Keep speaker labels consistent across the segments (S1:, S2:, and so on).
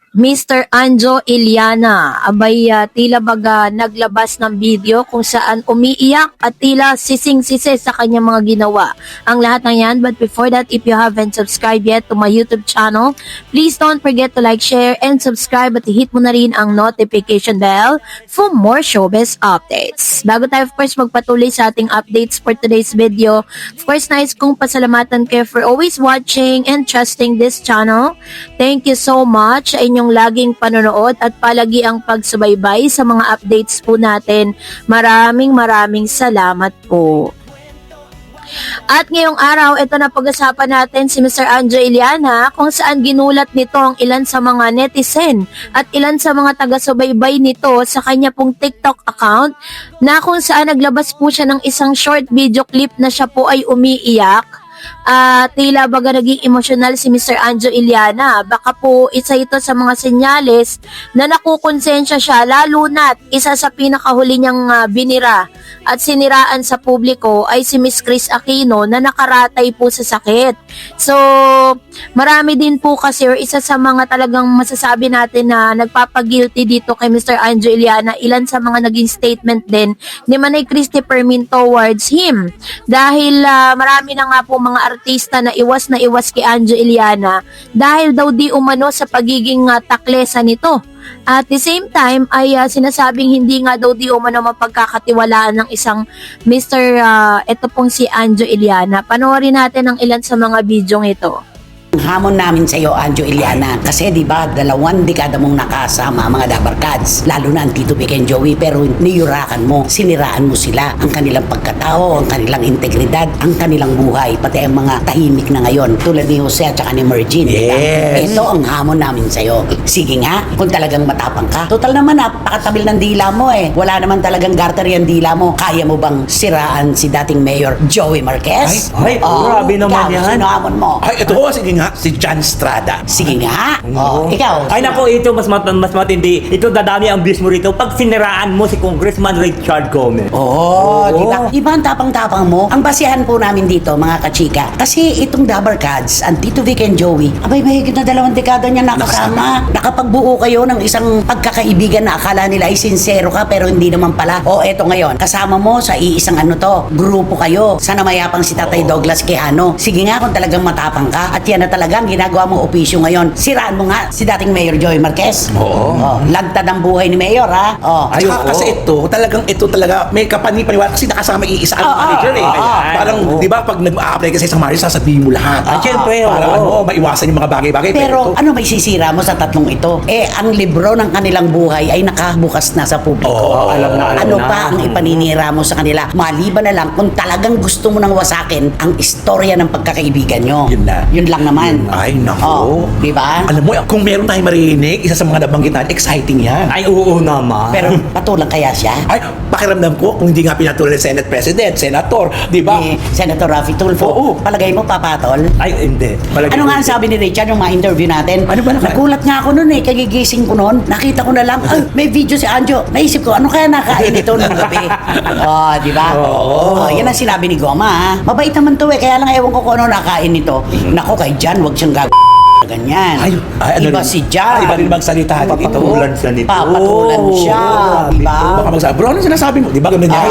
S1: Mr. Anjo Iliana, abay tila baga naglabas ng video kung saan umiiyak at tila sising-sisi sa kanyang mga ginawa. Ang lahat ng yan, but before that, if you haven't subscribed yet to my YouTube channel, please don't forget to like, share, and subscribe at hit mo na rin ang notification bell for more showbiz updates. Bago tayo of course magpatuloy sa ating updates for today's video, of course nais kong pasalamatan kayo for always watching and trusting this channel. Thank you so much sa inyong laging panonood at palagi ang pagsubaybay sa mga updates po natin. Maraming salamat po. At ngayong araw, ito na pag-usapan natin si Mr. Anjo Iliana kung saan ginulat nito ang ilan sa mga netizen at ilan sa mga taga-subaybay nito sa kanya pong TikTok account na kung saan naglabas po siya ng isang short video clip na siya po ay umiiyak. Tila baga naging emosyonal si Mr. Anjo Iliana. Baka po isa ito sa mga senyales na nakukonsensya siya, lalo na't isa sa pinakahuli niyang binira at siniraan sa publiko ay si Miss Chris Aquino na nakaratay po sa sakit. So, marami din po kasi or isa sa mga talagang masasabi natin na nagpapagilty dito kay Mr. Anjo Iliana, ilan sa mga naging statement din ni Manay Christy Permin towards him. Dahil marami na nga po mga artista na iwas kay Anjo Iliana dahil daw di umano sa pagiging taklesa nito. At the same time ay sinasabing hindi nga daw di umano mapagkakatiwalaan ng isang Mr. Ito pong si Anjo Iliana. Panoorin natin ang ilan sa mga bidyong ito.
S2: Ang hamon namin sa iyo, Anjo Iliana, kasi di ba 2 dekada mong nakasama ang mga Dabarkads, lalo na ang Tito Vic and Joey, pero niyurakan mo, siniraan mo sila, ang kanilang pagkatao, ang kanilang integridad, ang kanilang buhay, pati ang mga tahimik na ngayon, tulad ni Jose at saka ni Mergin.
S3: Yes.
S2: Ito ang hamon namin sa iyo. Sige nga, kung talagang matapang ka. Total naman, napakatabil ng dila mo eh. Wala naman talagang garter yung dila mo. Kaya mo bang siraan si dating Mayor Joey Marquez?
S3: Ay, grabe naman yan.
S2: Sino hamon mo?
S3: Ay, ito sige nga, si John Estrada.
S2: Sige nga. Ikaw.
S4: Ay nako, ito mas matindi. Ito dadami ang views mo rito pag siniraan mo si Congressman Richard Gomez.
S2: Di ba? Iba ang tapang-tapang mo? Ang basihan po namin dito, mga kachika. Kasi itong Dabarkads, ang Tito Vic and Joey, abay mahigit na 2 dekada niya nakasama. Nakapagbuo kayo ng isang pagkakaibigan na akala nila ay sincero ka pero hindi naman pala. Eto ngayon, kasama mo sa iisang grupo kayo. Sana mayapang si Tatay Douglas Quijano. Sige nga kung talagang matapang ka at yan na talagang ginagawa mong opisyo ngayon. Siraan mo nga si dating Mayor Joey Marquez. Lagtad ang buhay ni Mayor, ha?
S3: Ay, kasi ito talaga may kapani-paniwala kasi nakasama iisa ang manager eh. Parang, di ba, pag nag-a-apply ka sa isang manager, sasabihin mo lahat.
S4: Siyempre,
S3: Parang maiwasan yung mga bagay-bagay.
S2: Pero ano may sisira mo sa tatlong ito? Ang libro ng kanilang buhay ay nakabukas na sa publiko.
S4: alam na.
S2: Ano pa ang ipaninira mo sa kanila? Maliban na lang kung talagang gusto mo nang wasakin ang istorya ng pagkakaibigan nyo. Yun lang naman.
S3: Ay, naku.
S2: Di ba?
S3: Alam mo, kung meron tayong marinig, isa sa mga nabanggitan, exciting yan.
S4: Ay, oo naman.
S2: Pero patulang kaya siya?
S3: Ay, pakiramdam ko, kung hindi nga pinatuloy ng Senate President, Senator, di ba?
S2: Ni Senator Raffy Tulfo.
S3: Oo.
S2: Palagay mo papatol?
S4: Ay, hindi.
S2: Ano nga ang sabi ni Richard nung ma-interview natin?
S3: Ano ba naman?
S2: Nagulat nga ako noon kagigising ko noon. Nakita ko na lang, may video si Anjo. Naisip ko, ano kaya nakain ito nung gabi? Di ba? Yan ang sinabi ni Goma, ha? Mabait naman to kaya lang ewan ko kung ano nakain nito. Nako, kay Jan, wag siyang ganyan. Iba si Jan.
S3: Iba rin magsalita dito.
S4: Papatulan siya nito.
S2: Papatulan siya. Di ba?
S3: Baka magsabi, bro, ano sinasabi mo? Di ba ganun yan?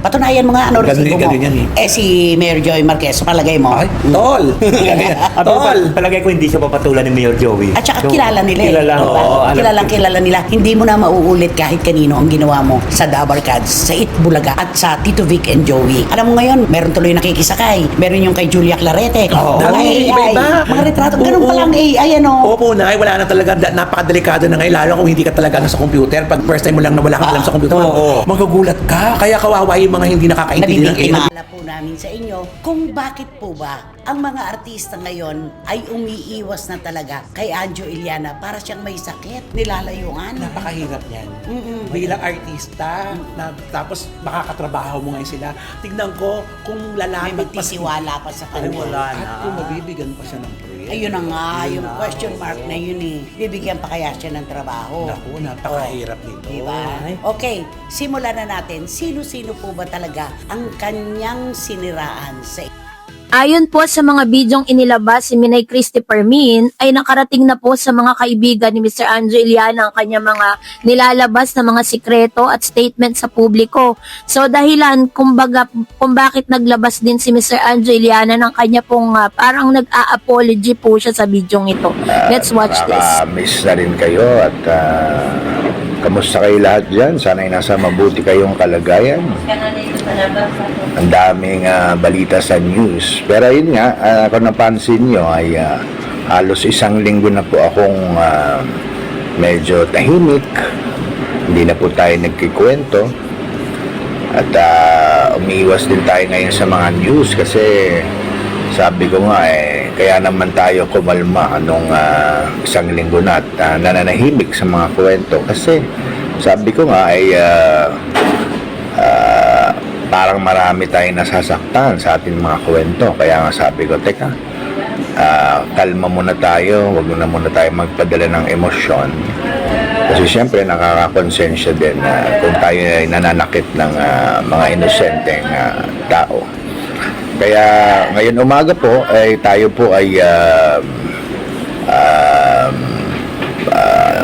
S2: Patunayan mo nga ano resibo mo.
S3: Ganun yan
S2: Si Mayor Joey Marquez, palagay mo.
S3: Ay, tol. Tol.
S4: Palagay ko hindi siya papatulan ni Mayor Joey.
S2: At saka kilala nila
S4: Kilala.
S2: Kilala nila. Hindi mo na mauulit kahit kanino ang ginawa mo sa Dabarkads, sa Itbulaga at sa Tito Vic and Joey. Alam mo ngayon, meron tuloy nakikisakay. Meron yung kay Julia Clarete. Mga
S3: iba-iba.
S2: Mga retrato. Ganun pa lang AI, ano?
S3: Opo na, wala na talaga, napakadelikado na ngayon, lalo kung hindi ka talaga sa computer. Pag first time mo lang na wala kang alam sa computer, magagulat ka. Kaya kawawa yung mga hindi nakakaintindi ng AI.
S2: Nabibiktima po namin sa inyo kung bakit po ba ang mga artista ngayon ay umiiwas na talaga kay Anjo Iliana para siyang may sakit, nilalayuan.
S3: Napakahirap yan. Bilang artista, tapos makakatrabaho mo ngayon sila. Tignan ko kung
S2: May
S3: lalapit pa
S2: magtisiwala pa sa kanya.
S4: wala na.
S3: at kung mabibigyan pa siya ng proyekto.
S2: Ayun na nga, yung question mark na yun Bibigyan pa kaya siya ng trabaho?
S3: Naku, napakahirap nito.
S2: Diba? Okay, simulan na natin. Sino-sino po ba talaga ang kanyang siniraan sa
S1: Ayon po sa mga bidyong inilabas si Minay Christy Permin, ay nakarating na po sa mga kaibigan ni Mr. Anjo Iliana ang kanya mga nilalabas na mga sikreto at statement sa publiko. So dahilan kung bakit naglabas din si Mr. Anjo Iliana ng kanya pong parang nag-a-apology po siya sa bidyong ito. Let's watch this.
S5: Miss na rin kayo at kamusta kayo lahat dyan? Sana'y nasa mabuti kayong kalagayan. Ang daming balita sa news. Pero yun nga, kung napansin nyo ay halos isang linggo na po akong medyo tahimik. Hindi na po tayo nagkikwento. At umiiwas din tayo ngayon sa mga news kasi sabi ko nga kaya naman tayo kumalma nung isang linggo na at nananahimik sa mga kwento kasi sabi ko nga parang marami tayong nasasaktan sa ating mga kwento. Kaya nga sabi ko, teka, kalma muna tayo, wag muna tayo magpadala ng emosyon. Kasi siyempre nakakakonsensya din kung tayo ay nananakit ng mga inosenteng tao. Kaya ngayon umaga po ay tayo po ay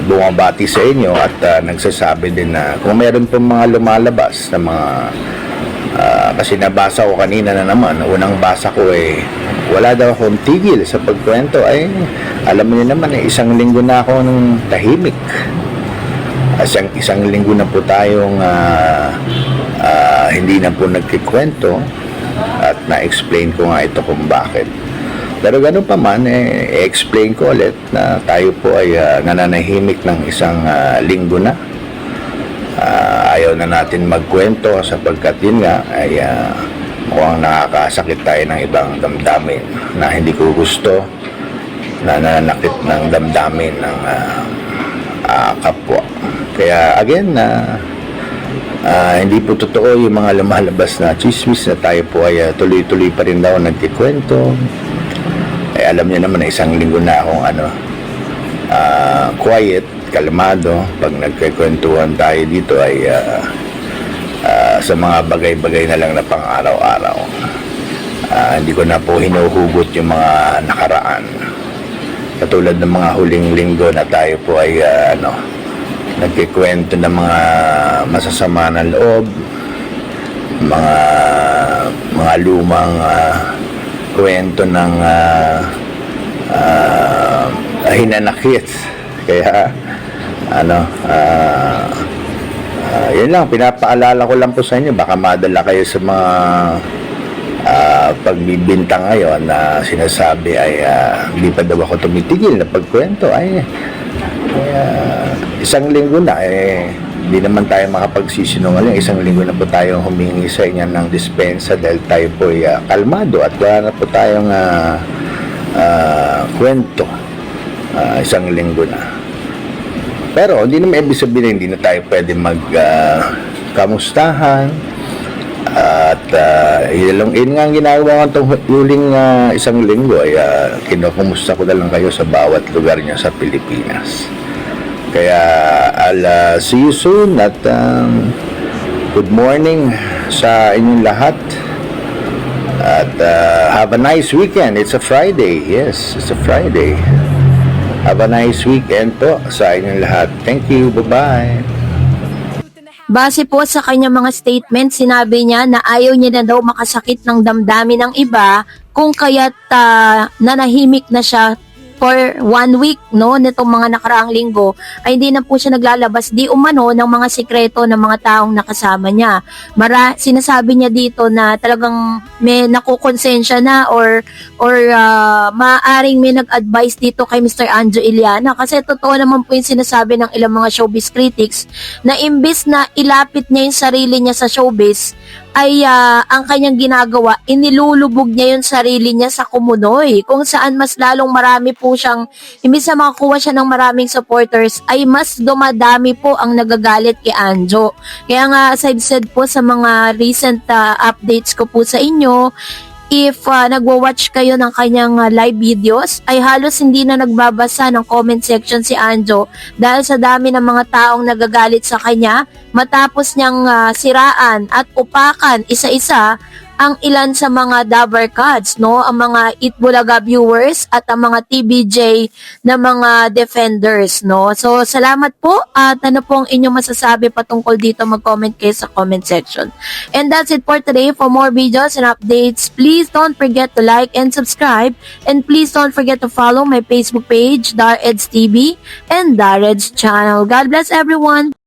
S5: bumabati sa inyo at nagsasabi din na kung meron pong mga lumalabas na mga kasi nabasa ko kanina na naman, unang basa ko wala daw akong tigil sa pagkwento. Alam niyo naman isang linggo na ako ng tahimik. Isang linggo na po tayong hindi na po nagkikwento at na-explain ko nga ito kung bakit. Pero ganun pa man, i-explain ko ulit na tayo po ay nananahimik ng isang linggo na. Ayaw na natin magkwento sapagkat yun nga ay mukhang nakakasakit tayo ng ibang damdamin na hindi ko gusto na nananakit ng damdamin ng kapwa. Kaya again, hindi po totoo yung mga lumalabas na chismis na tayo po ay tuloy-tuloy pa rin daw nagkikwento. Alam niyo naman na isang linggo na akong quiet, kalmado. Pag nagkikwentuhan tayo dito ay sa mga bagay-bagay na lang na pang araw-araw. Hindi ko na po hinuhugot yung mga nakaraan. Katulad ng mga huling linggo na tayo po ay nagkikwento ng mga masasama ng loob, mga lumang kwento ng hinanakit. Kaya yun lang, pinapaalala ko lang po sa inyo, baka madala kayo sa mga pagbibintang ngayon na sinasabi ay hindi pa daw ako tumitigil na pagkwento. Isang linggo na hindi naman tayo makapagsisinungaling. Isang linggo na po tayong humingi sa inyo ng dispensa dahil tayo po ay kalmado at wala na po tayong kwento. Isang linggo na. Pero hindi naman ibig sabihin hindi na tayo pwede kamustahan. At yun nga ang ginagawa ko itong huling isang linggo ay kinukumusta ko na lang kayo sa bawat lugar niya sa Pilipinas. Kaya I'll see you soon at good morning sa inyong lahat. At have a nice weekend. It's a Friday. Yes, it's a Friday. Have a nice weekend po sa inyong lahat. Thank you. Bye-bye.
S1: Base po sa kanyang mga statement, sinabi niya na ayaw niya na daw makasakit ng damdamin ng iba kung kaya't nanahimik na siya for 1 week, no, nitong mga nakaraang linggo, ay hindi na po siya naglalabas di umano ng mga sikreto ng mga taong nakasama niya. Sinasabi niya dito na talagang may nakukonsensya na or maaring may nag-advise dito kay Mr. Anjo Iliana kasi totoo naman po yung sinasabi ng ilang mga showbiz critics na imbis na ilapit niya yung sarili niya sa showbiz, ay ang kanyang ginagawa, inilulubog niya yung sarili niya sa kumunoy, kung saan mas lalong marami po siyang, imbis na makakuha siya ng maraming supporters, ay mas dumadami po ang nagagalit kay Anjo. Kaya nga, as I've said po sa mga recent updates ko po sa inyo, if nagwa-watch kayo ng kanyang live videos, ay halos hindi na nagbabasa ng comment section si Anjo dahil sa dami ng mga taong nagagalit sa kanya matapos niyang siraan at upakan isa-isa ang ilan sa mga Dabber Cats, no? Ang mga Itbulaga viewers at ang mga TBJ na mga defenders, no? So, salamat po at ano pong inyong masasabi patungkol dito, mag-comment kayo sa comment section. And that's it for today. For more videos and updates, please don't forget to like and subscribe, and please don't forget to follow my Facebook page, DarEds TV, and DarEds channel. God bless everyone!